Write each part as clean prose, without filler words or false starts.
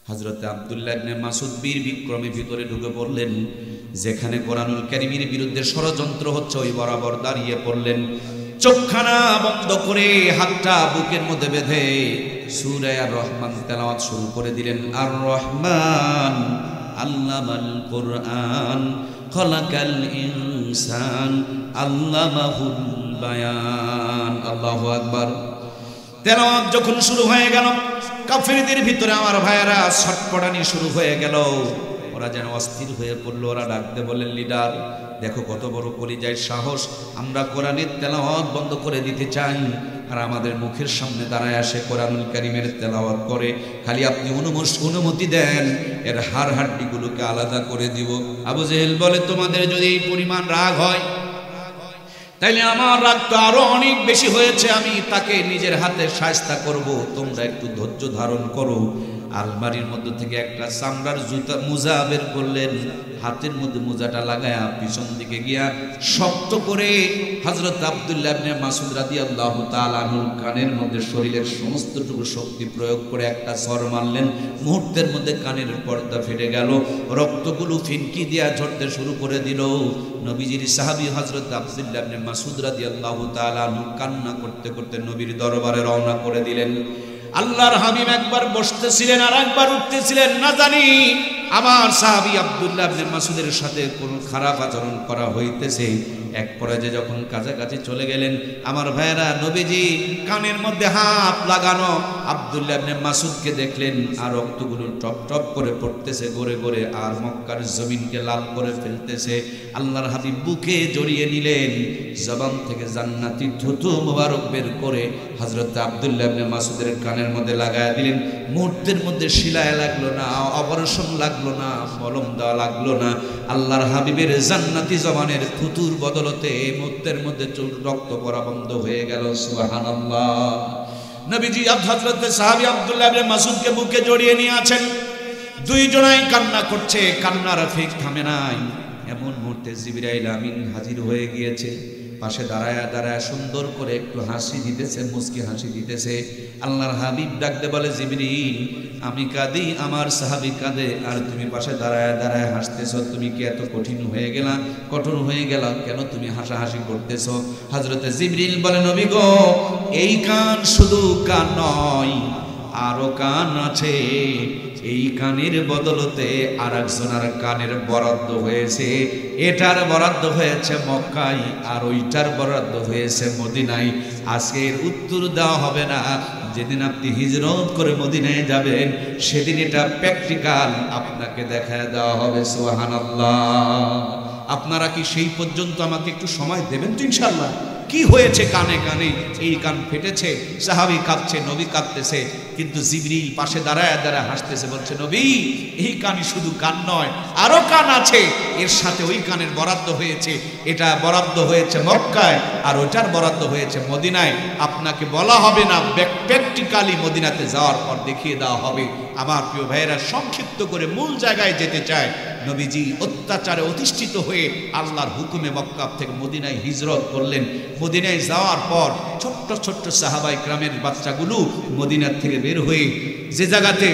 হযরত আব্দুল্লাহ ইবনে মাসউদ বীর বিক্রমে ভিতরে ঢুকে পড়লেন। যেখানে কোরআনুল কারীমের বিরুদ্ধে ষড়যন্ত্র হচ্ছে ওই বরাবর দাঁড়িয়ে পড়লেন। চোখখানা বন্ধ করে হাতটা বুকের মধ্যে বেঁধে সূরা আর রহমান তেলাওয়াত শুরু করে দিলেন। আর রহমান আল্লামাল কুরআন খলাকাল ইনসান আল্লামাহুল বায়ান। আল্লাহু আকবার। তেলাওয়াত যখন শুরু হয়ে গেল, কাফেরদের ভিতরে আমার ভাইয়েরা ছটপটানি শুরু হয়ে গেল। ওরা যেন অস্থির হয়ে পড়লো। ওরা ডাকতে বললেন, লিডার দেখো কত বড় কলিজায় সাহস, আমরা কোরআনের তেলাওয়াত বন্ধ করে দিতে চাই আর আমাদের মুখের সামনে দাঁড়ায় আসে কোরআনুল কারীমের তেলাওয়াত করে। খালি আপনি অনুমতি দেন, এর হাড় হাড্ডিগুলোকে আলাদা করে দিব। আবু জেহেল বলে, তোমাদের যদি এই পরিমাণ রাগ হয় তাইলে আমার রাগ তো আরো অনেক বেশি হয়েছে, আমি তাকে নিজের হাতে শায়েস্তা করব, তোমরা একটু ধৈর্য ধারণ করো। আলমারির মধ্যে থেকে একটা চামড়ার জুতা মোজা বের করলেন, হাতের মধ্যে মোজাটা লাগায়া পিছন দিকে গিয়া শক্ত করে হযরত আব্দুল্লাহ ইবনে মাসউদ রাদিয়াল্লাহু তাআলা আনহুর কানের মধ্যে শরীরের সমস্তটুকু শক্তি প্রয়োগ করে একটা সর মারলেন। মুহূর্তের মধ্যে কানের পর্দা ফেটে গেল, রক্তগুলো ফিনকি দিয়া ঝরতে শুরু করে দিল। নবীজির সাহাবী হযরত আব্দুল্লাহ ইবনে মাসউদ রাদিয়াল্লাহু তাআলা আনহু কান্না করতে করতে নবীর দরবারে রওনা করে দিলেন। আল্লাহর হাবিব একবার বসতেছিলেন আর একবার উঠতেছিলেন, না জানি আমার সাহাবী আব্দুল্লাহ ইবনে মাসউদের সাথে কোনো খারাপ আচরণ করা হইতেছে। এক পর্যায়ে যখন কাছাকাছি চলে গেলেন, আমার ভাইয়েরা নবীজি কানের মধ্যে হাত লাগানো আব্দুল্লাহ ইবনে মাসউদকে দেখলেন আর রক্তগুলো টপ টপ করে পড়তেছে গড়ে গড়ে, আর মক্কার জমিনকে লাল করে ফেলতেছে। আল্লাহর হাবিব বুকে জড়িয়ে নিলেন, জবান থেকে জান্নাতি থুতু মোবারক বের করে হযরত আব্দুল্লাহ ইবনে মাসউদের কানের মধ্যে লাগায়া দিলেন। মুহূর্তের মধ্যে শিলায় লাগলো না, অপারেশন লাগলো না, মলম দেওয়া লাগলো না। আল্লাহর হাবিবের জান্নাতি জবানের থুতুর বদলতে মুহূর্তের মধ্যে রক্ত পড়া বন্ধ হয়ে গেল। সুবহানাল্লাহ। নবীজি হযরত সাহাবী আব্দুল্লাহ ইবনে মাসউদকে বুকে জড়িয়ে নিয়ে আছেন, দুইজনাই কান্না করছে, কান্নার ফিক থামে নাই। এমন মুহূর্তে জিবরাইল আমিন হাজির হয়ে গিয়েছে। পাশে দাঁড়ায় দাঁড়ায় সুন্দর করে একটু হাসি দিতেছে, মুস্কি হাসি দিতেছে। আল্লাহর হাবিব ডাকতে বলে, জিবরিল আমি কাঁদি, আমার সাহাবী কাঁদে, আর তুমি পাশে দাঁড়ায় দাঁড়ায় হাসতেছো, তুমি কি এত কঠিন হয়ে গেলা, কঠোর হয়ে গেলা, কেন তুমি হাসাহাসি করতেছো? হযরতে জিবরিল বলে, নবী গো, এই কান শুধু কান নয়, আরো কান আছে। এই কানের বদলতে আর একজনের কানের বরাদ্দ হয়েছে। এটার বরাদ্দ হয়েছে মক্কায় আর ওইটার বরাদ্দ হয়েছে মদিনায়। আজকের উত্তর দেওয়া হবে না, যেদিন আপনি হিজরত করে মদিনায় যাবেন সেদিন এটা প্র্যাকটিক্যাল আপনাকে দেখায় দেওয়া হবে। সুবহানাল্লাহ। আপনারা কি সেই পর্যন্ত আমাকে একটু সময় দেবেন তো ইনশাআল্লাহ? কি হয়েছে কানে কানে? এই কান ফেটেছে, সাহাবী কাঁদছে, নবী কাঁদতেছে, কিন্তু জিবরিল পাশে দাঁড়ায় দাঁড়ায় হাসতেছে, বলছে, নবী এই কানই শুধু কান নয়, আরো কান আছে, এর সাথে ওই কানের বরাদ্দ হয়েছে। এটা বরাদ্দ হয়েছে মক্কায় আর ওইটার বরাদ্দ হয়েছে মদিনায়। আপনাকে বলা হবে না, প্র্যাকটিক্যালি মদিনাতে যাওয়ার পর দেখিয়ে দেওয়া হবে। আমার প্রিয় ভাইয়েরা, সংক্ষিপ্ত করে মূল জায়গায় যেতে চায়। নবীজি অত্যাচারে অধিষ্ঠিত হয়ে আল্লাহর হুকুমে মক্কা থেকে মদিনায় হিজরত করলেন। মদিনায় যাওয়ার পর ছোট্ট ছোট্ট সাহাবায়ে কেরামের বাচ্চাগুলো মদিনার থেকে বের হয়ে যে জায়গাতে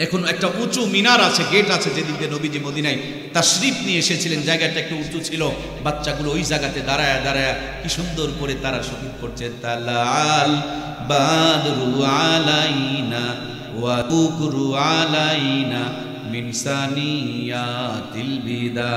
এখন একটা উঁচু মিনার আছে, গেট আছে, যেদিন দিয়ে নবীজি মদিনায় তাশরীফ নিয়ে এসেছিলেন, জায়গাটা একটু উঁচু ছিল। বাচ্চাগুলো ওই জায়গাতে দাঁড়ায় দাঁড়ায় কি সুন্দর করে তারা শহীদ করছে, তালাল বাদরু আলাইনা ওয়া তুকরু আলাইনা মিন সানিয়াতিল বিদা।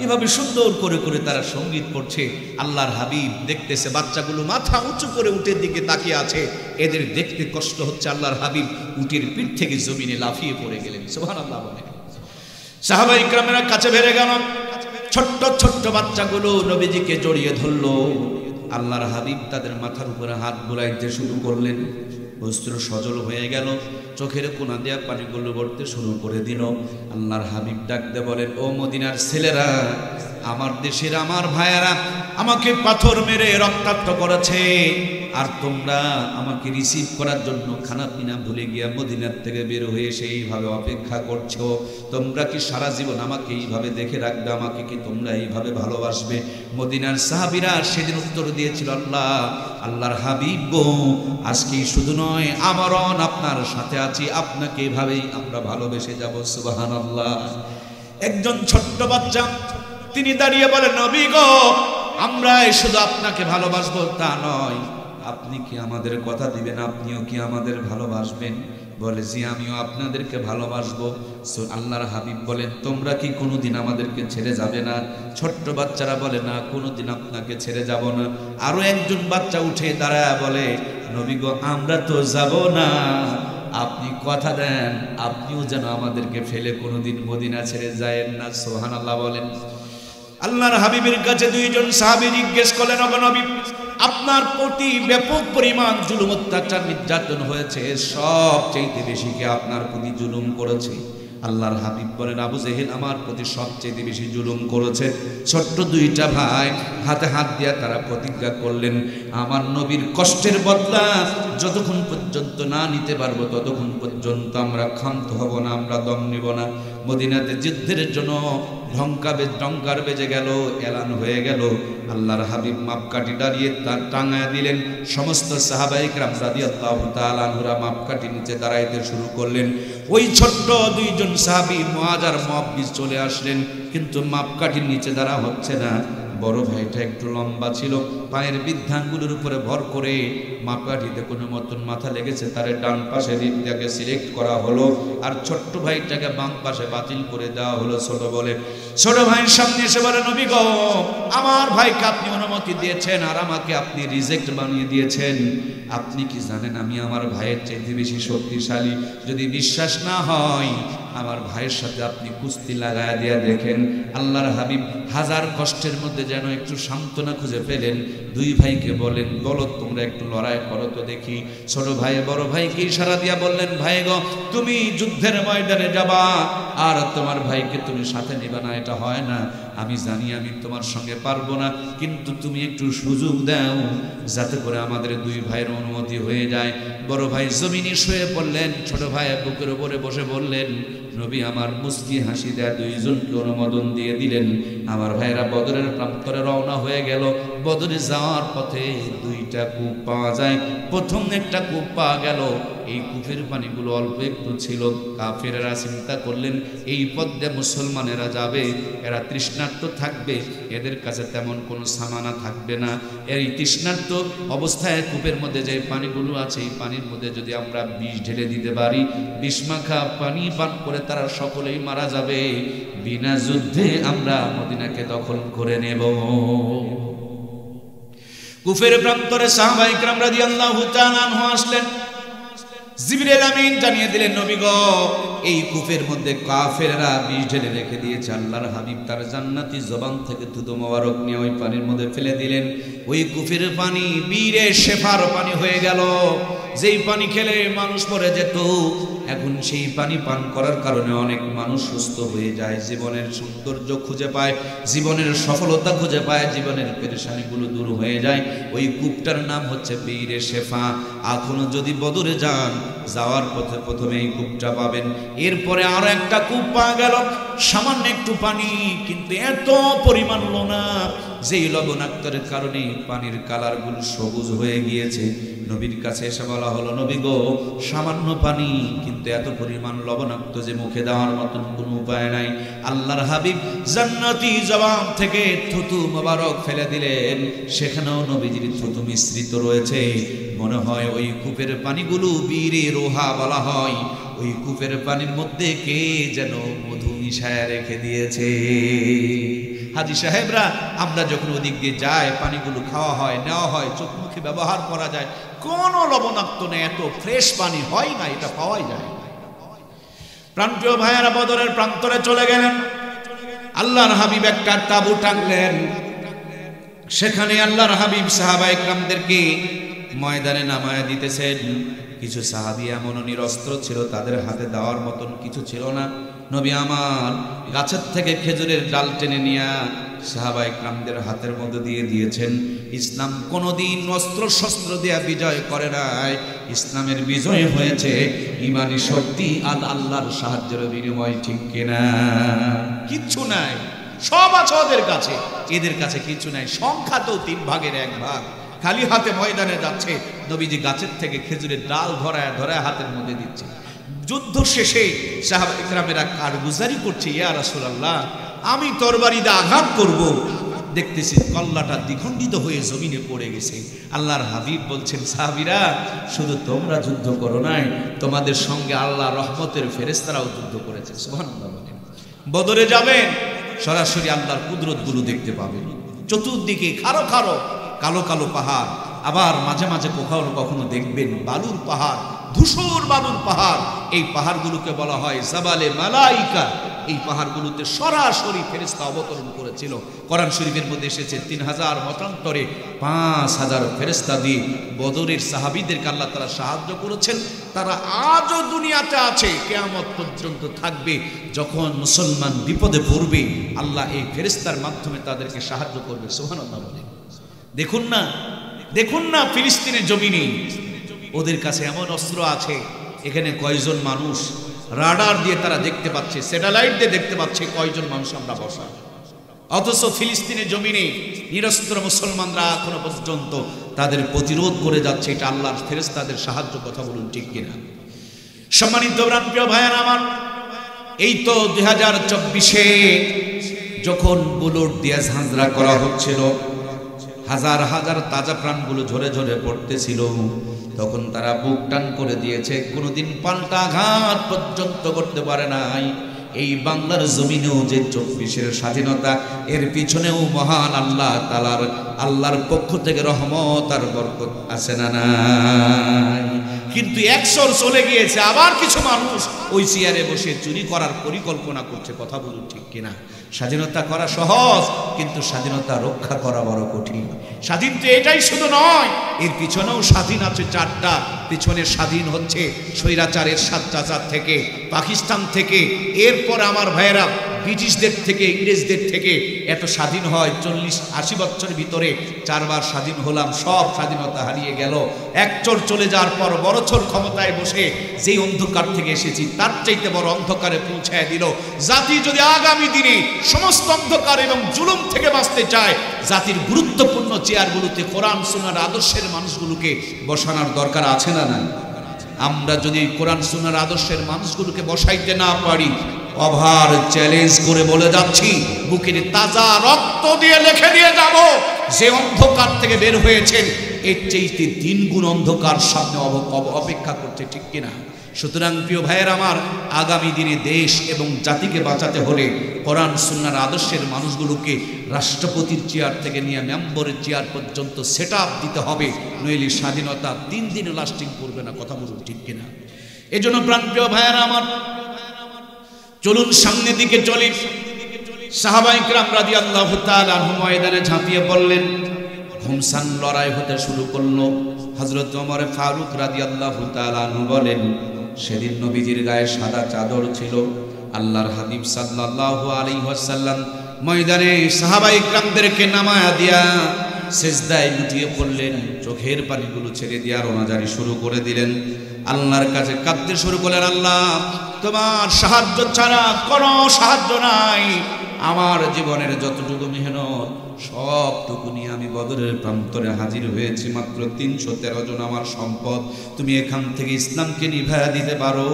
এভাবে সুন্দর করে করে তারা সঙ্গীত করছে। আল্লাহর হাবিব দেখতেছে, বাচ্চাগুলো মাথা উঁচু করে উটের দিকে তাকিয়ে আছে। এদের দেখতে কষ্ট হচ্ছে। আল্লাহর হাবিব উটের পিঠ থেকে জমিনে লাফিয়ে পড়ে গেলেন। সুবহানাল্লাহ বলে সাহাবায়ে কেরামের কাছে বেড়ে গেল। ছোট্ট ছোট্ট বাচ্চাগুলো নবীজিকে জড়িয়ে ধরলো। আল্লাহর হাবিব তাদের মাথার উপরে হাত বুলাইতে শুরু করলেন। বস্ত্র সজল হয়ে গেল, চোখের কোনা দেয়া পানিগুলো পড়তে শুরু করে দিল। আল্লাহর হাবিব ডাকতে বলেন, ও মদিনার ছেলেরা, আমার দেশের আমার ভাইয়েরা আমাকে পাথর মেরে রক্তাক্ত করেছে, আর তোমরা আমাকে রিসিভ করার জন্য খানা পিনা ভুলে গিয়া মদিনার থেকে বের হয়ে সেইভাবে অপেক্ষা করছো। তোমরা কি সারা জীবন আমাকে এইভাবে দেখে রাখবে? আমাকে কি তোমরা এইভাবে ভালোবাসবে? মদিনার সাহাবীরা সেদিন উত্তর দিয়েছিল, আল্লাহর হাবিব গো, আজকে শুধু নয়, আমরণ আপনার সাথে আছি, আপনাকে এভাবেই আমরা ভালোবেসে যাব। সুবহানাল্লাহ। একজন ছোট্ট বাচ্চা তিনি দাঁড়িয়ে বলেন, নবী গো, আমরা শুধু আপনাকে ভালোবাসবো তা নয়, আপনি কি আমাদের কথা দিবেন? আপনিও কি আমাদের ভালোবাসবেন? বলে, জি, আমিও আপনাদেরকে ভালোবাসবো। আল্লাহর হাবিব বলেন, তোমরা কি কোনোদিন আমাদেরকে ছেড়ে যাবে না? ছোট্ট বাচ্চারা বলে, না, কোনোদিন আপনাকে ছেড়ে যাব না। আরো একজন বাচ্চা উঠে দাঁড়ায় বলে, নবী গো, আমরা তো যাব না, আপনি কথা দেন আপনিও যেন আমাদেরকে ফেলে কোনোদিন মদিনা ছেড়ে যায় না। সুবহানাল্লাহ বলেন। আল্লাহর হাবিবের কাছে দুইজন সাহাবী জিজ্ঞেস করলেন, ওগো নবী, আপনার প্রতি ব্যাপক পরিমাণ জুলুম অত্যাচার নির্যাতন হয়েছে, সবচেয়ে বেশি কে আপনার প্রতি জুলুম করেছে? আল্লাহর হাবিব বলেন, আবু জেহেল আমার প্রতি সবচেয়ে বেশি জুলুম করেছে। ছোট্ট দুইটা ভাই হাতে হাত দিয়া তারা প্রতিজ্ঞা করলেন, আমার নবীর কষ্টের বদলা যতক্ষণ পর্যন্ত না নিতে পারবো ততক্ষণ পর্যন্ত আমরা ক্ষান্ত হব না, আমরা দম নিব না। মদিনাতে যুদ্ধের জন্য ঢঙ্কার বেজে গেল, এলান হয়ে গেল। আল্লাহর হাবিব মাপকাঠি দাঁড়িয়ে তার টাঙায় দিলেন। সমস্ত সাহাবায়ে কেরাম রাদিয়াল্লাহু তাআলা আনহুরা মাপকাঠি নিচে দাঁড়াইতে শুরু করলেন। ওই ছোট্ট দুইজন সাহাবী মুআয আর মুআব্বিস চলে আসলেন, কিন্তু মাপকাঠির নিচে দাঁড়া হচ্ছে না। বড় ভাইটা একটু লম্বা ছিল, পায়ের বৃদ্ধাঙ্গুলের উপরে ভর করে মাপকাঠিতে কোনো মতন মাথা লেগেছে, তারে ডান পাশে দিকটাকে সিলেক্ট করা হলো, আর ছোট্ট ভাইটাকে বাম পাশে বাতিল করে দেওয়া হলো। ছোট ভাইয়ের সামনে এসে বলে, নবী গো, আমার ভাইকে আপনি অনুমতি দিয়েছেন আর আমাকে আপনি রিজেক্ট বানিয়ে দিয়েছেন। আপনি কি জানেন আমি আমার ভাইয়ের চাইতে বেশি শক্তিশালী? যদি বিশ্বাস না হয় আমার ভাইয়ের সাথে আপনি কুস্তি লাগায়া দিয়া দেখেন। আল্লাহর হাবিব হাজার কষ্টের মধ্যে যেন একটু সান্ত্বনা খুঁজে পেলেন। দুই ভাইকে বলেন, বলো তোমরা একটু লড়াই করো তো দেখি। ছোট ভাই বড় ভাইকে ইশারা দিয়া বললেন, ভাই গো, তুমি যুদ্ধের ময়দানে যাবা আর তোমার ভাইকে তুমি সাথে নিবা না, এটা হয় না। আমি জানি আমি তোমার সঙ্গে পারবো না, কিন্তু তুমি একটু সুযোগ দাও যাতে করে আমাদের দুই ভাইয়ের অনুমতি হয়ে যায়। বড় ভাই জমিনে শুয়ে পড়লেন, ছোট ভাই বুকের উপরে বসে বললেন, নবী আমার মুস্কি হাসি দেয়া দুইজনকে অনুমোদন দিয়ে দিলেন। আমার ভাইরা বদরের প্রান্তরে রওনা হয়ে গেল। বদরে যাওয়ার পথে দুইটা কূপ পাওয়া যায়। প্রথম একটা কূপ পাওয়া গেল, এই কূপের পানিগুলো অল্প একটু ছিল। কাফেরেরা চিন্তা করলেন, এই পথ দিয়ে মুসলমানেরা যাবে, এরা তৃষ্ণার্ত থাকবে, এদের কাছে তেমন কোনো সামানা থাকবে না। এই তৃষ্ণার্ত অবস্থায় কূপের মধ্যে যে পানিগুলো আছে, এই পানির মধ্যে যদি আমরা বিষ ঢেলে দিতে পারি, বিষমাখা পানি পান করে তারা সকলেই মারা যাবে। বিনা যুদ্ধে আমরা মদিনাকে দখল করে নেব। কূপের প্রান্তরে সাহাবায়ে কেরাম রাদিয়াল্লাহু তাআলা আনহু আসলেন। জিবরিল আমিন জানিয়ে দিলেন, নবী গো, এই কূপের মধ্যে কাফেররা বিষ ঢেলে রেখে দিয়েছে। আল্লাহর হাবিব তার জান্নাতি জবান থেকে থুতু মোবারক নিয়ে ওই পানির মধ্যে ফেলে দিলেন। ওই কূপের পানি বীরে শেফার পানি হয়ে গেল। যেই পানি খেলে মানুষ মরে যেত, এখন সেই পানি পান করার কারণে অনেক মানুষ সুস্থ হয়ে যায়, জীবনের সৌন্দর্য খুঁজে পায়, জীবনের সফলতা খুঁজে পায়, জীবনের পেরেশানিগুলো দূর হয়ে যায়। ওই কূপটার নাম হচ্ছে বীরে শেফা। এখনো যদি বদরে যান, যাওয়ার পথে প্রথমে এই কূপটা পাবেন। এরপরে আরো একটা কূপ পাওয়া গেল, সামান্য একটু পানি, কিন্তু এত পরিমাণ লোনা, যেই লবণাক্তের কারণে পানির কালারগুলো সবুজ হয়ে গিয়েছে। নবীর কাছে এসে বলা হলো, নবী গো, সামান্য পানি, কিন্তু এত পরিমাণ লবণাক্ত যে মুখে দেওয়ার মতন কোনো উপায় নাই। আল্লাহর হাবিব জান্নাতি জবান থেকে থুতু মোবারক ফেলে দিলেন, সেখানেও নবীজির থুতু মিশ্রিত রয়েছে। মনে হয় ওই কূপের পানিগুলো বীরে রোহা বলা হয়। ওই কূপের পানির মধ্যে কে যেন মধু মিশায় রেখে দিয়েছে। হাজী সাহেবরা, আমরা যখন ওদিক দিয়ে যাই, পানিগুলো খাওয়া হয়, নেওয়া হয়, চোখ মুখে ব্যবহার করা যায়, কোনো লবণাক্ত নেই, এত ফ্রেশ পানি হয় না, এটা পাওয়াই যায়। প্রান্তীয় ভাইয়েরা বদরের প্রান্তরে চলে গেলেন। আল্লাহর হাবিব একটা তাঁবু টাঙলেন, সেখানে আল্লাহর হাবিব সাহাবায়ে কেরামদেরকে ময়দানে নামায় দিতেছেন। কিছু সাহাবী এমনও নিরস্ত্র ছিল, তাদের হাতে দেওয়ার মতন কিছু ছিল না। নবী আমার গাছের থেকে খেজুরের ডাল টেনে নিয়ে সাহাবায়ে কেরামদের হাতের মধ্যে দিয়ে দিয়েছেন। ইসলাম কোনোদিন অস্ত্র শস্ত্র দিয়ে বিজয় করে নাই, ইসলামের বিজয় হয়েছে ইমানি শক্তি আর আল্লাহর সাহায্যের বিনিময়, ঠিক কিনা? কিচ্ছু নাই, সব আছে ওদের কাছে, এদের কাছে কিছু নাই। সংখ্যা তো 3 ভাগের 1 ভাগ। খালি হাতে ময়দানে যাচ্ছে, নবীজি গাছের থেকে খেজুরের ডাল ধরায় ধরায় হাতের মধ্যে দিচ্ছে। যুদ্ধ শেষে সাহাবায়ে কেরামেরা কারগুজারি করছে, ইয়া রাসূলুল্লাহ আমি তরবারি দিয়ে আঘাত করব, দেখতেছি কল্লাটা দ্বিখণ্ডিত হয়ে জমিনে পড়ে গেছে। আল্লাহর হাবিব বলছেন, সাহাবীরা শুধু তোমরা যুদ্ধ করো নাই, তোমাদের সঙ্গে আল্লাহ রহমতের ফেরেশতারাও যুদ্ধ করেছে। সুবহানাল্লাহ। বদরে যাবেন, সরাসরি আল্লাহর কুদরতগুলো দেখতে পাবেন। চতুর্দিকে খারো খারো কালো কালো পাহাড়, আবার মাঝে মাঝে কখনো কখনো দেখবেন বালুর পাহাড়, ধূসর বালুর পাহাড়। এই পাহাড়গুলোকে বলা হয় জাবালে মালাইকা। এই পাহাড়গুলোতে সরাসরি ফেরেশতা অবতরণ করেছিল। কোরআন শরীফের মধ্যে এসেছে 3000 মতান্তরে 5000 ফেরেশতা দিয়ে বদরের সাহাবীদেরকে আল্লাহ তাআলা সাহায্য করেছেন। তারা আজও দুনিয়াতে আছে, কিয়ামত পর্যন্ত থাকবে। যখন মুসলমান বিপদে পড়বে, আল্লাহ এই ফেরেশতার মাধ্যমে তাদেরকে সাহায্য করবে। সুবহানাল্লাহ বলেন। দেখুন না, দেখুন না ফিলিস্তিনের জমিনে ওদের কাছে এমন অস্ত্র আছে, এখানে কয়জন মানুষ রাডার দিয়ে তারা দেখতে পাচ্ছে, স্যাটেলাইট দিয়ে দেখতে পাচ্ছে কয়জন মানুষ আমরা বসা। অথচ ফিলিস্তিনের জমিনে নিরস্ত্র মুসলমানরা এখনো পর্যন্ত তাদের প্রতিরোধ করে যাচ্ছে। এটা আল্লাহর ফেরেশতাদের সাহায্য, কথা বলুন ঠিক কিনা? সম্মানিত প্রিয় ভাইয়েরা আমার, এই তো 2024-এ যখন বুলেট দিয়ে ঝাঁঝরা করা হচ্ছিল, হাজার হাজার তাজা প্রাণগুলো ঝরে ঝরে পড়তেছিল, তখন তারা বুক টান করে দিয়েছে। কোনোদিন পাল্টা আঘাত পর্যন্ত করতে পারে নাই। এই বাংলার জমিনেও যে 24-এর স্বাধীনতা, এর পিছনেও মহান আল্লাহ তাআলার আল্লাহর পক্ষ থেকে রহমত আর বরকত আছে না নাই? কিন্তু 100 চলে গিয়েছে, আবার কিছু মানুষ ওই চেয়ারে বসে চুরি করার পরিকল্পনা করছে। কথা বলুন ঠিক কিনা? স্বাধীনতা করা সহজ, কিন্তু স্বাধীনতা রক্ষা করা বড় কঠিন। স্বাধীন তো এটাই শুধু নয়, এর পিছনেও স্বাধীন আছে 4টা। পিছনে স্বাধীন হচ্ছে স্বৈরাচারের স্বাত্যাচার থেকে, পাকিস্তান থেকে, এরপর আমার ভাইয়েরা ব্রিটিশদের থেকে, ইংরেজদের থেকে। এত স্বাধীন হয় 40-80 বছরের ভিতরে 4 বার স্বাধীন হলাম, সব স্বাধীনতা হারিয়ে গেল। এক চোর চলে যাওয়ার পর বড় চোর ক্ষমতায় বসে যেই অন্ধকার থেকে এসেছি তার চাইতে বড় অন্ধকারে পৌঁছায় দিল। জাতি যদি আগামী দিনে সমস্ত অন্ধকার এবং জুলুম থেকে বাঁচতে চায়, জাতির গুরুত্বপূর্ণ চেয়ারগুলোতে কোরআন সুন্নাহর আদর্শের মানুষগুলোকে বসানোর দরকার আছে না নাই? আমরা যদি কোরআন সুন্নাহর আদর্শের মানুষগুলোকে বসাইতে না পারি, ওভার চ্যালেঞ্জ করে বলে যাচ্ছি, বুকের তাজা রক্ত দিয়ে লিখে দিয়ে যাব, যে অন্ধকার থেকে বের হয়েছেন এর চাইতে 3 গুণ অন্ধকার সামনে অপেক্ষা করছে, ঠিক কিনা? সুতরাং প্রিয় ভাইয়ের আমার, আগামী দিনে দেশ এবং জাতিকে বাঁচাতে হলে কোরআন সুন্নাহর আদর্শের মানুষগুলোকে রাষ্ট্রপতির চেয়ার থেকে নিয়ে মেম্বরের চেয়ার পর্যন্ত সেট আপ দিতে হবে, নইলে স্বাধীনতা 3 দিনে লাস্টিং করবে না। কথা বলুন ঠিক কিনা? এজন্য প্রাণপ্রিয় ভাইয়েরা আমার, চলুন সামনের দিকে চলি। সাহাবায়ে কেরাম রাদিয়াল্লাহু তাআলা আনহুম ময়দানে ঝাঁপিয়ে পড়লেন। ঘুমসান লড়াই হতে শুরু করলো। হযরত ওমর ফারুক রাদিয়াল্লাহু তাআলা আনহু বলেন, সেদিন নবীজির গায়ে সাদা চাদর ছিল। আল্লাহর হাবিব সাল্লাল্লাহু আলাইহি ওয়াসাল্লাম ময়দানে সাহাবায়ে কেরামদেরকে নামায়া দিয়া সিজদায় লুটিয়ে পড়লেন। চোখের পানিগুলো ছেড়ে দিয়া রোনাজারি শুরু করে দিলেন। আল্লাহর কাছে কাঁদতে শুরু করলেন, আল্লাহ তোমার সাহায্য ছাড়া কোনো সাহায্য নাই। আমার জীবনের যতটুকু মেহনত সবটুকু নিয়ে আমি বদরের প্রান্তরে হাজির হয়েছি। মাত্র 313 জন আমার সম্পদ। তুমি এখান থেকে ইসলামকে নিভায়া দিতে পারো,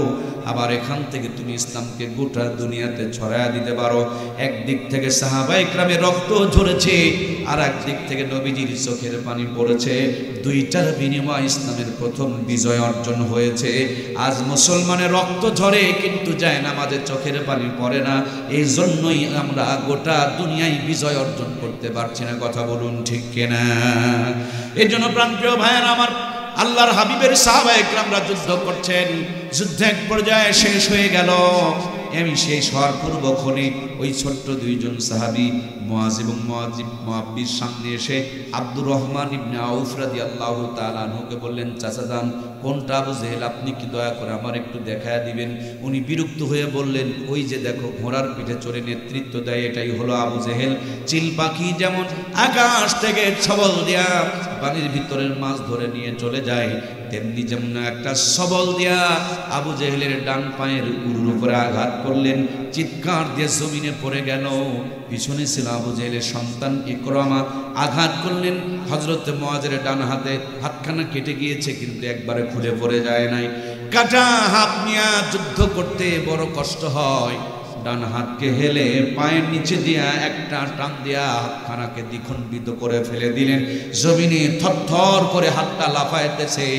আবার এখান থেকে তুমি ইসলামকে গোটা দুনিয়াতে ছড়ায়া দিতে পারো। একদিক থেকে সাহাবায়ে কেরামের রক্ত ঝরেছে, আর একদিক থেকে নবীজির চোখের পানি পড়েছে। দুইটার বিনিময়ে ইসলামের প্রথম বিজয় অর্জন হয়েছে। আজ মুসলমানের রক্ত ঝরে কিন্তু যায় না, আমাদের চোখের পানি পড়ে না। এই জন্যই আমরা গোটা দুনিয়ায় বিজয় অর্জন করতে পারছি না। কথা বলুন ঠিক কিনা? এই জন্য প্রাণপ্রিয় ভাইয়েরা আমার, আল্লাহর হাবিবের সাহাবায়ে কেরামরা যুদ্ধ করছেন। যুদ্ধ এক পর্যায়ে শেষ হয়ে গেল। আমি সেই শোয়ার পূর্বক্ষণে ওই ছোট্ট দুইজন সাহাবী মুআজ এবং মুআব্বির সামনে এসে আব্দুর রহমান ইবনে আউফ রাদিয়াল্লাহু তাআলা আনহুকে বললেন, চাচা যান কোনটা আবু জেহেল, আপনি কি দয়া করে আমার একটু দেখায় দিবেন? উনি বিরক্ত হয়ে বললেন, ওই যে দেখো ঘোড়ার পিঠে চড়ে নেতৃত্ব দেয়, এটাই হলো আবু জেহেল। চিল পাখি যেমন আকাশ থেকে ছবল দিয়া পানির ভিতরের মাছ ধরে নিয়ে চলে যায়, তেমনি যেমন একটা সবল দিয়া আবু জেহেলের ডান পায়ের উরুর উপরে আঘাত করলেন, চিৎকার দিয়ে জমিনে পড়ে গেল। পিছনে ছিল আবু জেহেলের সন্তান ইকরামা, আঘাত করলেন হযরত মুআজের ডান হাতে, হাতখানা কেটে গিয়েছে কিন্তু একবারে খুলে পড়ে যায় নাই। কাটা হাত নিয়ে যুদ্ধ করতে বড় কষ্ট হয়, ডান হাতকে হেলে পায়ের নিচে দিয়া একটা টান দিয়া হাতখানাকে দ্বিখণ্ডিত করে ফেলে দিলেন। জমিনে থরথর করে হাতটা লাফাইতেছে,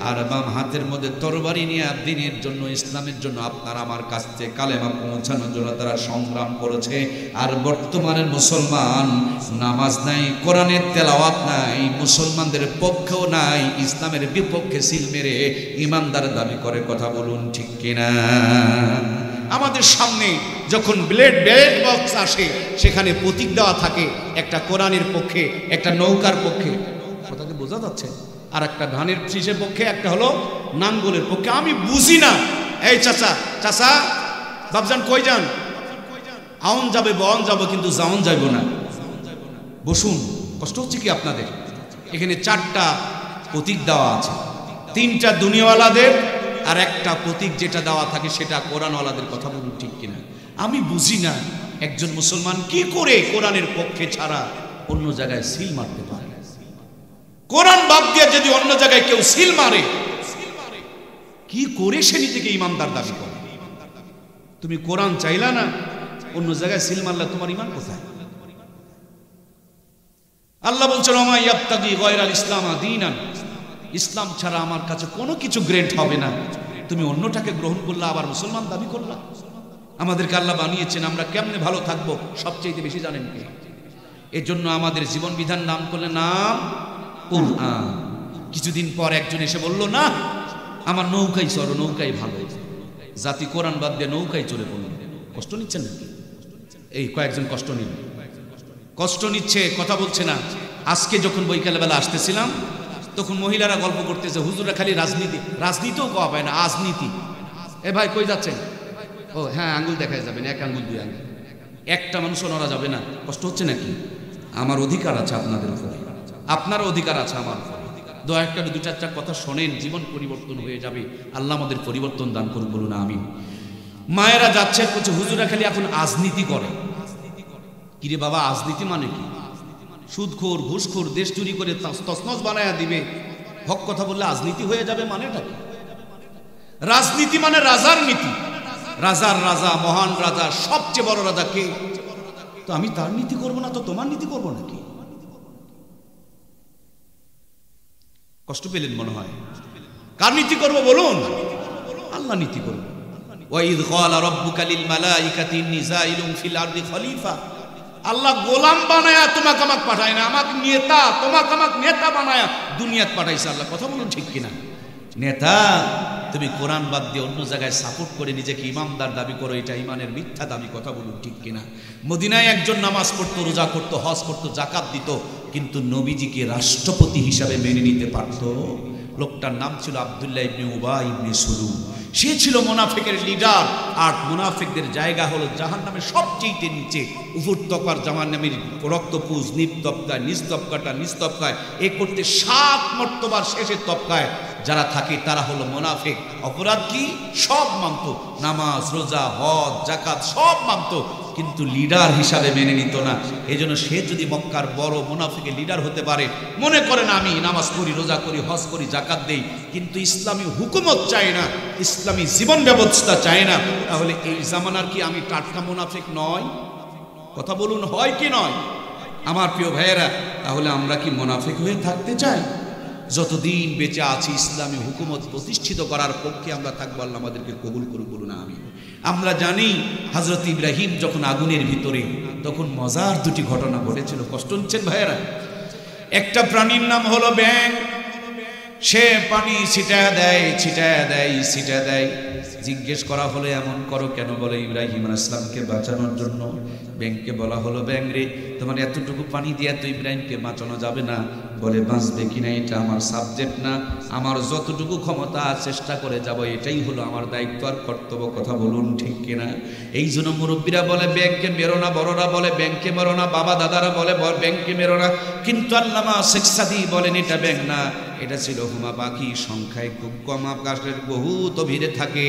আর বাম হাতের মধ্যে তরবারি নিয়ে দ্বীনের জন্য, ইসলামের জন্য, আপনার আমার কাছ থেকে কালেমা পৌঁছানোর জন্য তারা সংগ্রাম করেছে। আর বর্তমানের মুসলমান নামাজ নাই, কোরআনের তেলাওয়াত নাই, মুসলমানদের পক্ষেও নাই, ইসলামের বিপক্ষে সিল মেরে ইমানদার দাবি করে। কথা বলুন ঠিক কিনা? আমাদের সামনে যখন ব্লেড বক্স আসে, সেখানে প্রতীক দেওয়া থাকে, একটা কোরআনের পক্ষে, একটা নৌকার পক্ষে, কথাকে বোঝা যাচ্ছে, আর একটা ধানের শীষের পক্ষে, একটা হলো নাঙ্গলের পক্ষে। আমি বুঝি না, এই চাচা চাচা বাবজান কই যান? আউন যাবে বন যাবো, কিন্তু জাউন যাইব না। বসুন, কষ্ট হচ্ছে কি আপনাদের? এখানে 4টা প্রতীক দেওয়া আছে, 3টা দুনিয়াওয়ালাদের, আর একটা প্রতীক যেটা দেওয়া থাকে সেটা কোরআনওয়ালাদের। কথা বলুন ঠিক কিনা? আমি বুঝি না একজন মুসলমান কি করে কোরআনের পক্ষে ছাড়া অন্য জায়গায় সিল মারতে পারে। কোরআন বাদ দিয়ে যদি অন্য জায়গায় কেউ সিল মারে, কি করে সে নিজেকে ইমানদার দাবি করে? তুমি কোরআন চাইলা না, অন্য জায়গায় সিল মারলে তোমার ইমান কোথায়? আল্লাহ বলছেন, ওমা ইয়াবতাগি গায়রাল ইসলাম দীনান, ইসলাম ছাড়া আমার কাছে কোনো কিছু গ্রেট হবে না। তুমি অন্যটাকে গ্রহণ করলা, আবার মুসলমান দাবি করলা। আমাদেরকে আল্লাহ বানিয়েছেন, আমরা কেমনে ভালো থাকবো সবচেয়ে বেশি জানেন কে? এর জন্য আমাদের জীবন বিধান নাম করলে নাম কুরআন। কিছুদিন পর একজন এসে বলল, না আমার নৌকায় চড়ো, নৌকায় ভালো। জাতি কোরআন বাদ দিয়ে নৌকায় চড়ে পড়ল। কষ্ট নিচ্ছেন নাকি? এই কয়েকজন কষ্ট নিন, কষ্ট নিচ্ছে, কথা বলছে না। আজকে যখন বৈকালবেলা আসতেছিলাম, তখন মহিলারা গল্প করতেছে, হুজুরা খালি রাজনীতি, রাজনীতিও কওয়া পায় না, আজনীতি। এ ভাই কই যাচ্ছেন? ও হ্যাঁ, আঙ্গুল দেখা যাবে না, 1 আঙ্গুল 2 আঙ্গুল, একটা মানুষও নড়া যাবে না। কষ্ট হচ্ছে নাকি? আমার অধিকার আছে আপনাদের উপরে, আপনার অধিকার আছে আমার উপরে। দয়া করে 2-4 কথা শোনেন, জীবন পরিবর্তন হয়ে যাবে। আল্লাহ আমাদের পরিবর্তন দান করুন, বলুন আমিন। মায়েরা যাচ্ছে, বলছে হুজুরা খালি এখন আজনীতি করে। কিরে বাবা, আজনীতি মানে কি? সুদখোর, ঘুষখোর, দেশ চুরি করে তছনছ বানায়া দিবে, হক কথা বললে রাজনীতি হয়ে যাবে, মানেটা কি? রাজনীতি মানে রাজার নীতি। রাজার রাজা, মহান রাজা, সবচেয়ে বড় রাজা কে? তো আমি তার নীতি করব না তো তোমার নীতি করব নাকি? কষ্ট পেলেন মনে হয়। কার নীতি করব বলুন? আল্লাহ নীতি করব। ওয়াইদ ক্বালা রাব্বুকা লিল মালাইকাতি ইন্নী জাইলুন ফিল আরদি খলিফা। আল্লাহ গোলাম বানায়া তোমাকে আমাকে পাঠায় না, আমাকে নেতা, তোমাকে আমাকে নেতা বানায়া দুনিয়াত পাঠাইছে আল্লাহ। কথা বলুন ঠিক কিনা? নেতা তুমি কোরআন বাদ দিয়ে অন্য জায়গায় সাপোর্ট করে নিজেকে ইমামদার দাবি করো, এটা ইমানের মিথ্যা দাবি। কথা বলুন ঠিক কিনা? মদিনায় একজন নামাজ পড়তো, রোজা করতো, হজ করতো, জাকাত দিত, কিন্তু নবীজিকে রাষ্ট্রপতি হিসাবে মেনে নিতে পারত। লোকটার নাম ছিল আব্দুল্লাহ ইবনে উবাই ইবনে সুলুল। সে ছিল মুনাফিকের লিডার। আর মুনাফিকদের জায়গা হলো জাহান্নামের সবচেয়ে নিচে, উপর তপার জাহান্নামের রক্তপুজ, নিস্তবকায়, নিস্তবকাটা নিস্তবকায়, এ করতে 7 মর্তবার শেষের তবকায় যারা থাকে তারা হলো মুনাফিক। অপরাধ কি? সব মানত, নামাজ, রোজা, হজ, জাকাত সব মানত, কিন্তু লিডার হিসাবে মেনে নিত না। এই জন্য সে যদি মক্কার বড় মুনাফিকের লিডার হতে পারে, মনে করেন আমি নামাজ করি, রোজা করি, হজ করি, জাকাত দেই, কিন্তু ইসলামী হুকুমত চাই না, ইসলামী জীবন ব্যবস্থা চাই না, তাহলে এই জামানার কি আমি টাটকা মুনাফিক নয়? কথা বলুন, হয় কি নয়? আমার প্রিয় ভাইয়েরা, তাহলে আমরা কি মুনাফিক হয়ে থাকতে চাই? যতদিন বেঁচে আছি ইসলামী হুকুমত প্রতিষ্ঠিত করার পক্ষে আমরা থাকবো। আল্লাহ আমাদেরকে কবুল করুন, বলুন আমিন। আমরা জানি হযরত ইব্রাহিম যখন আগুনের ভিতরে, তখন মজার 2টি ঘটনা ঘটেছিল। কষ্ট নিচ্ছেন ভাইয়েরা? একটা প্রাণীর নাম হলো ব্যাঙ। সে পানি ছিটায় দেয়, ছিটায় দেয়, ছিটায় দেয়, জিজ্ঞেস করা হলো এমন করো কেন? বলে ইব্রাহিম আলাইহিস সালামকে বাঁচানোর জন্য। ব্যাংকে বলা হলো, ব্যাং রে তোমার এতটুকু পানি দিয়ে তো ইব্রাহিমকে বাঁচানো যাবে না। বলে বাঁচবে কিনা এটা আমার সাবজেক্ট না, আমার যতটুকু ক্ষমতা চেষ্টা করে যাব, এটাই হলো আমার দায়িত্ব আর কর্তব্য। কথা বলুন ঠিক কিনা? এই জন্য মুরব্বীরা বলে ব্যাংকে মেরো না, বড়রা বলে ব্যাংকে মেরো না, বাবা দাদারা বলে ব্যাংকে মেরো না, কিন্তু আল্লামা শেখ সাদী বলেন এটা ব্যাংক না, এটা ছিল হুমা পাখি। সংখ্যায় খুব কম, আকাশের বহুত ভিড়ে থাকে,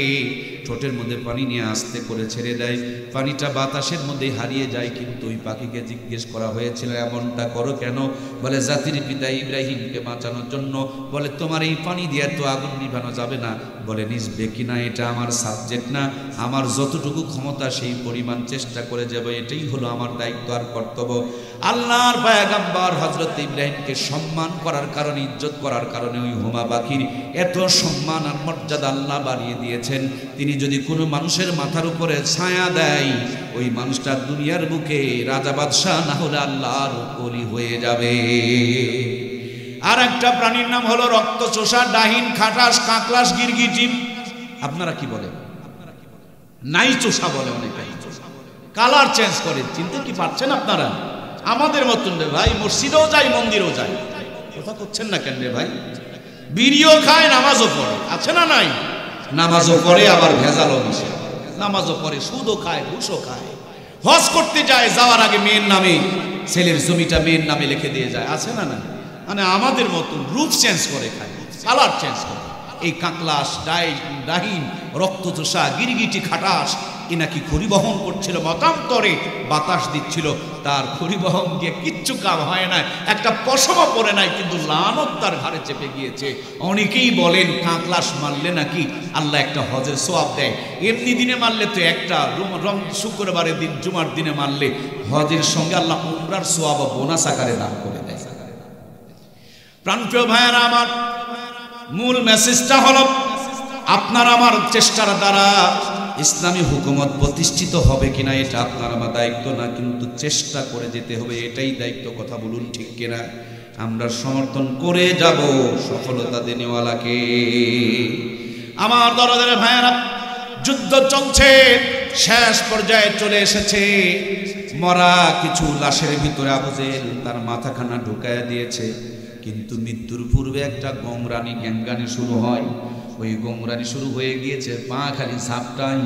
ঠোঁটের মধ্যে পানি নিয়ে আস্তে করে ছেড়ে দেয়, পানিটা বাতাসের মধ্যে হারিয়ে যায়। কিন্তু ওই পাখিকে জিজ্ঞেস করা হয়েছিল এমনটা করো কেন? বলে জাতির পিতা ইব্রাহিমকে বাঁচানোর জন্য। বলে তোমার এই পানি দিয়ে তো আগুন নিভানো যাবে না। বলে নিজবে কিনা এটা আমার সাবজেক্ট না, আমার যতটুকু ক্ষমতা সেই পরিমাণ চেষ্টা করে যাব, এটাই হলো আমার দায়িত্ব আর কর্তব্য। আল্লাহর পয়গম্বর হযরত ইব্রাহিমকে সম্মান করার কারণে, ইজ্জত করার কারণে ওই হুমা পাখির এত সম্মান আর মর্যাদা আল্লাহ বাড়িয়ে দিয়েছেন। তিনি যদি কোনো মানুষের মাথার উপরে ছায়া দেয়, ওই মানুষটা দুনিয়ার বুকে রাজা বাদশাহ না হলে আল্লাহর ওলি হয়ে যাবে। আর একটা প্রাণীর নাম হলো রক্তচোষা, ডাহিন, খাটাস, কাকলাস, গিরগিটি। আপনারা কি বলেন? নাই চোষা বলে অনেকে, কালার চেঞ্জ করে। চিনতে কি পারছেন আপনারা? আমাদের মতন রে ভাই, মসজিদেও যায় মন্দিরেও যায়। কথা করছেন না কেন রে ভাই? বিড়িও খায়, নামাজও পড়ে, আছে না নাই? নামাজও পড়ে, আবার ভেজালও মিশে। নামাজও পড়ে, সুদও খায়, ঘুষও খায়। হজ করতে যায়, যাওয়ার আগে মেয়ের নামে, ছেলের জমিটা মেয়ের নামে লিখে দিয়ে যায়, আছে না না? মানে আমাদের মতন রূপ চেঞ্জ করে খায়, কালার চেঞ্জ করে। এই কাকলাস, ডাহিন, রক্তচোষা, গিরগিটি, খাটাস, এ নাকি পরিবহন করছিল, মতান্তরে বাতাস দিচ্ছিল, তার পরিবহন দিয়ে কিচ্ছু কাম হয় না, একটা পশমও পরে নাই, কিন্তু লানত তার ঘাড়ে চেপে গিয়েছে। অনেকেই বলেন কাকলাস মারলে নাকি আল্লাহ একটা হজের সওয়াব দেয়। এমনি দিনে মারলে তো একটা, শুক্রবারের দিন, জুমার দিনে মারলে হজের সঙ্গে আল্লাহ উমরার সওয়াব বোনাস আকারে দান করে দেয়। প্রাণপ্রিয় ভাইয়েরা আমার, মূল মেসেজটা হলো আপনার আমার চেষ্টার দ্বারা ইসলামী হুকুমত প্রতিষ্ঠিত হবে কিনা এটা আপনার আমার দায়িত্ব না, কিন্তু চেষ্টা করে যেতে হবে, এটাই দায়িত্ব। কথা বলুন ঠিক কিনা? আমরা সমর্থন করে যাব সফলতা দেনেওয়ালাকে। আমার দরদের ভাইয়েরা, যুদ্ধ চলছে, শেষ পর্যায়ে চলে এসেছে। মরা কিছু লাশের ভিতরে আবু জেহেল তার মাথাখানা ঢুকায়া দিয়েছে, কিন্তু মৃত্যুর পূর্বে একটা গমরানি গ্যাঙ্গানি শুরু হয়। ওই গমরানি শুরু হয়ে গিয়েছে, পা খালি ঝাপটাই,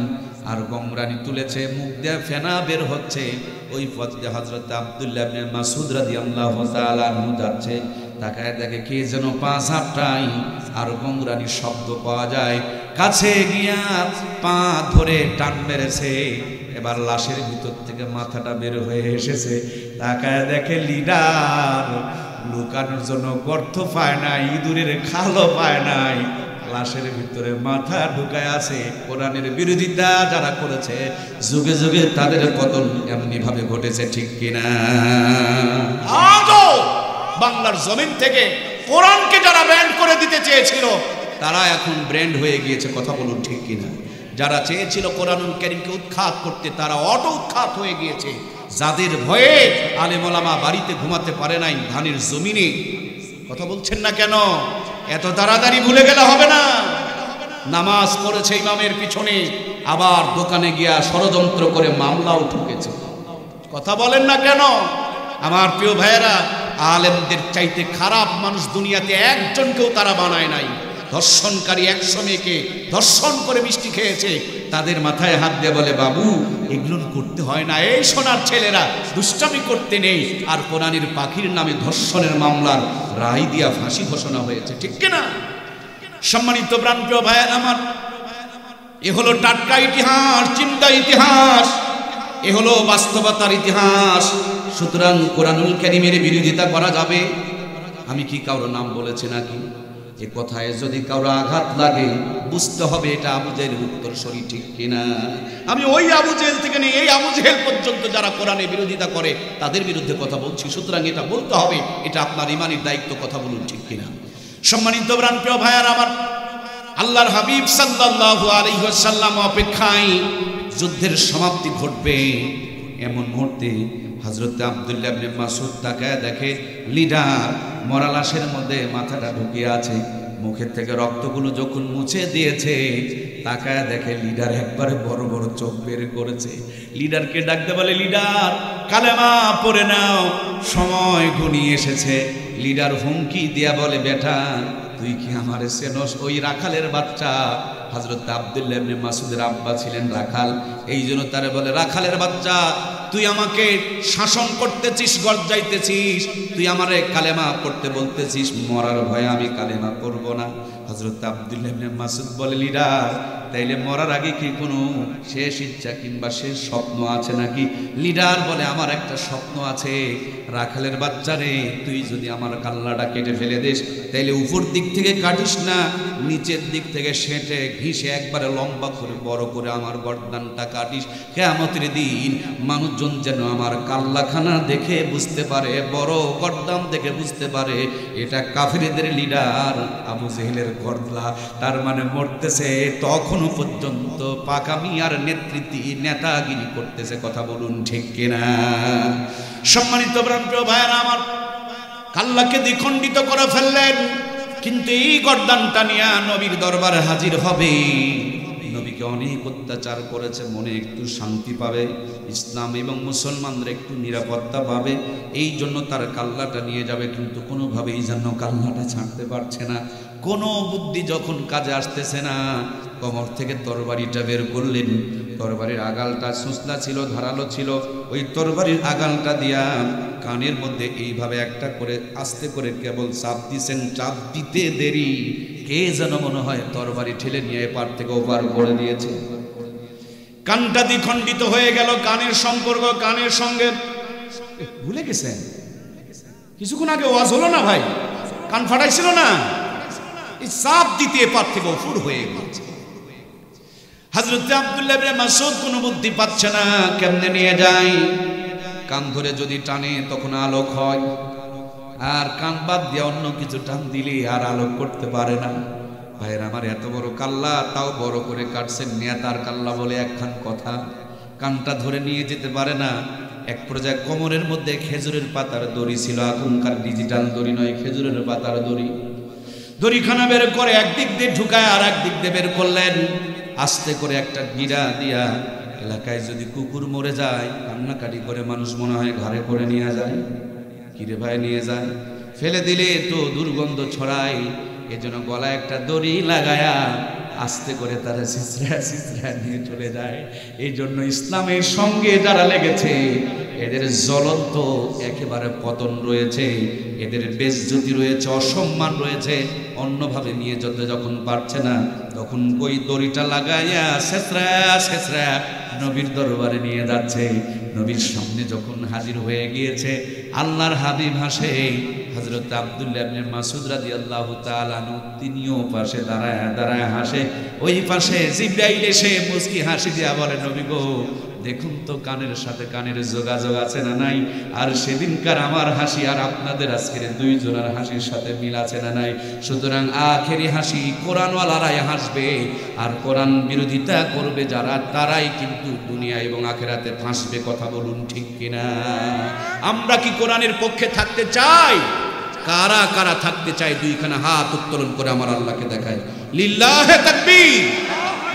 আর গমরানি তুলেছে, মুখ দিয়ে ফেনা বের হচ্ছে। ওই পথ দিয়ে হযরত আব্দুল্লাহ ইবনে মাসউদ রাদিয়াল্লাহু তাআলা আনহু যাচ্ছে, তাকায় দেখে কে যেন পা ঝাপটাই, আর গমরানির শব্দ পাওয়া যায়। কাছে গিয়া পা ধরে টান মেরেছে, এবার লাশের ভিতর থেকে মাথাটা বের হয়ে এসেছে। তাকায় দেখে লিডার লুকানোর জন্য গর্ত পায় নাই, ইঁদুরের খালও পায় নাই, লাশের ভিতরে মাথা ঢুকায় আছে। কোরআনের বিরোধিতা যারা করেছে, যুগে যুগে তাদের পতন এমনি ভাবে ঘটেছে, ঠিক কিনা? আজও বাংলার জমিন থেকে কোরআনকে যারা ব্র্যান্ড করে দিতে চেয়েছিল, তারা এখন ব্র্যান্ড হয়ে গিয়েছে। কথা বলুন ঠিক কিনা? যারা চেয়েছিল কোরআনুল কারীমকে উৎখাত করতে, তারা অটো উৎখাত হয়ে গিয়েছে। যাদের ভয়ে আলেম ওলামা বাড়িতে ঘুমাতে পারে নাই ধানের জমিনে। কথা বলছেন না কেন? এত তাড়াতাড়ি ভুলে গেলে হবে না। নামাজ পড়েছে ইমামের পিছনে, আবার দোকানে গিয়া ষড়যন্ত্র করে মামলাও ঠুকেছে। কথা বলেন না কেন? আমার প্রিয় ভাইয়েরা, আলেমদের চাইতে খারাপ মানুষ দুনিয়াতে একজনকেও তারা বানায় নাই। ধর্ষণকারী 100 মেয়েকে ধর্ষণ করে মিষ্টি খেয়েছে, তাদের মাথায় হাত দিয়ে বলে, বাবু এগুলো করতে হয় না, এই সোনার ছেলেরা দুষ্টামি করতে নেই। আর কোরআনের পাখির নামে ধর্ষণের মামলার রায় দিয়া ফাঁসি ঘোষণা হয়েছে, ঠিক কিনা? সম্মানিত প্রাণপ্রিয় ভাইয়ের আমার, এ হলো টাটকা ইতিহাস, চিন্তা ইতিহাস, এ হলো বাস্তবতার ইতিহাস। সুতরাং কোরআনুল কারীমের বিরোধিতা করা যাবে? আমি কি কারো নাম বলেছি নাকি? এ কথায় যদি কারো আঘাত লাগে, বুঝতে হবে এটা আবু জেহেলের উত্তরসূরি, ঠিক কিনা? আমি ওই আবু জেহেল থেকে নিয়ে এই আবু জেহেল পর্যন্ত যারা কোরআনের বিরোধিতা করে, তাদের বিরুদ্ধে কথা বলছি। সুতরাং এটা বলতে হবে, এটা আপনার ইমানের দায়িত্ব। কথা বলুন ঠিক কিনা? সম্মানিত প্রাণপ্রিয় ভাইয়ার আমার, আল্লাহর হাবিব সাল্লাল্লাহু আলাইহি ওয়াসাল্লাম অপেক্ষায় যুদ্ধের সমাপ্তি ঘটবে, এমন মুহূর্তে হযরত আব্দুল্লাহ ইবনে মাসউদ তাকায় দেখে লিডার মরা লাশের মধ্যে মাথাটা ঢুকিয়ে আছে। মুখের থেকে রক্তগুলো যখন মুছে দিয়েছে, তাকায় দেখে লিডার একবারে বড় বড় চোখ বের করেছে। লিডারকে ডাকতে বলে, লিডার কালেমা পড়ে নাও, সময় ঘনিয়ে এসেছে। লিডার হুমকি দিয়া বলে, বেটা তুই কি আমারে চেনস? ওই রাখালের বাচ্চা হযরত আব্দুল্লাহ ইবনে মাসউদের আব্বা ছিলেন রাখাল, এই জন্য তারে বলে, রাখালের বাচ্চা তুই আমাকে শাসন করতেছিস, গর্জাইতেছিস, তুই আমারে কালেমা পড়তে বলতেছিস, মরার ভয়ে আমি কালেমা পড়ব না। হযরত আব্দুল্লাহ ইবনে মাসউদ বলে, লিডার তাইলে মরার আগে কি কোনো শেষ ইচ্ছা কিংবা শেষ স্বপ্ন আছে নাকি? লিডার বলে, আমার একটা স্বপ্ন আছে, রাখালের বাচ্চারে তুই যদি আমার কাল্লাটা কেটে ফেলে দিস, তাইলে উপর দিক থেকে কাটিস না, নিচের দিক থেকে সেটে ঘিসে একবারে লম্বা করে বড় করে আমার গর্দানটা কাটিস। কিয়ামতের দিন মানুষজন যেন আমার কাল্লাখানা দেখে বুঝতে পারে, বড় গর্দান দেখে বুঝতে পারে এটা কাফিরদের লিডার আবু জেহেলের গর্দলা। তার মানে মরতেছে, তখনও পর্যন্ত পাকামি আর নেতাগিরি করতেছে। কথা বলুন ঠিক কিনা? সম্মানিত প্রিয় ভাইয়েরা আমার, কাল্লাকে দ্বিখণ্ডিত করে ফেললেন, কিন্তু এই গর্দানটা নিয়ে নবীর দরবারে হাজির হবে। নবীকে অনেক অত্যাচার করেছে, মনে একটু শান্তি পাবে, ইসলাম এবং মুসলমানরা একটু নিরাপত্তা পাবে, এই জন্য তার কাল্লাটা নিয়ে যাবে। কিন্তু কোনোভাবেই যেন কাল্লাটা ছাড়তে পারছে না। কোনো বুদ্ধি যখন কাজে আসতেছে না, কোমর থেকে তরবারিটা বের করলেন। তরবারির আগালটা সুসলা ছিল, ধারালো ছিল, ওই তরবারির আগালটা দিয়া কানের মধ্যে এইভাবে একটা করে আস্তে করে কেবল চাপ দিছেন। চাপ দিতে দেরি, কে যেন মনে হয় তরবারি ঠেলে নিয়ে এপার থেকে ওপার করে দিয়েছে। কানটা দ্বিখণ্ডিত হয়ে গেল। কানের সম্পর্ক কানের সঙ্গে ভুলে গেছেন? কিছুক্ষণ আগে ওয়াজ হলো না ভাই, কান ফাটাইছিল না? এই চাপ দিতে এপার থেকে ওপর হয়ে গেছে। হযরত আব্দুল্লাহ ইবনে মাসউদ কোনো বুদ্ধি পাচ্ছে না, কেমনে নিয়ে যায়। কান ধরে যদি টানে তখন আলোক হয়, আর কান বাদ দিয়ে অন্য কিছু টান দিলে আর আলোক করতে পারে না। ভাইয়ের আমার, এত বড় কাল্লা, তাও বড় করে কাটছেন, নেতার কাল্লা বলে একখান কথা। কানটা ধরে নিয়ে যেতে পারে না। এক পর্যায়ে কোমরের মধ্যে খেজুরের পাতার দড়ি ছিল, এখনকার ডিজিটাল দড়ি নয়, খেজুরের পাতার দড়ি। দড়িখানা বের করে একদিক দিয়ে ঢুকায় আর একদিক দিয়ে বের করলেন। আস্তে করে একটা গিরা দিয়া, এলাকায় যদি কুকুর মরে যায় কান্নাকাটি করে মানুষ মনে হয় ঘাড়ে করে নিয়ে যায়, কিরে ভাই নিয়ে যায়, ফেলে দিলে তো দুর্গন্ধ ছড়ায়, এজন্য গলায় একটা দড়ি লাগায়া আস্তে করে তারা সিসরা নিয়ে চলে যায়। এই জন্য ইসলামের সঙ্গে যারা লেগেছে এদের জ্বলন্ত একেবারে পতন রয়েছে, এদের বেজ্জতি রয়েছে, অসম্মান রয়েছে। অন্যভাবে নিয়ে যেতে যখন পারছে না, তখন ওই দড়িটা লাগাইয়া ছেঁচড়া নবীর দরবারে নিয়ে যাচ্ছে। নবীর সামনে যখন হাজির হয়ে গিয়েছে, আল্লাহর হাবিব হাসে, হযরত আব্দুল্লাহ ইবনে মাসউদ রাদিয়াল্লাহু তাআলা আনহু তিনিও পাশে দাঁড়ায় হাসে। ওই পাশে জিবরাইল এসে মুস্কি হাসি দিয়া বলে, নবী গো দেখুন তো কানের সাথে কানের যোগাযোগ আছে না নাই? আর সেদিনকার আমার হাসি আর আপনাদের আজকের দুইজনের হাসির সাথে মিল আছে না নাই? সুতরাং আখেরি হাসি কোরআনওয়ালারাই হাসবে, আর কোরআন বিরোধিতা করবে যারা, তারাই কিন্তু দুনিয়া এবং আখেরাতে ফাঁসবে। কথা বলুন ঠিক কিনা? আমরা কি কোরআনের পক্ষে থাকতে চাই? কারা কারা থাকতে চাই? দুইখানা হাত উত্তোলন করে আমার আল্লাহকে দেখায়। লিল্লাহে তাকবীর।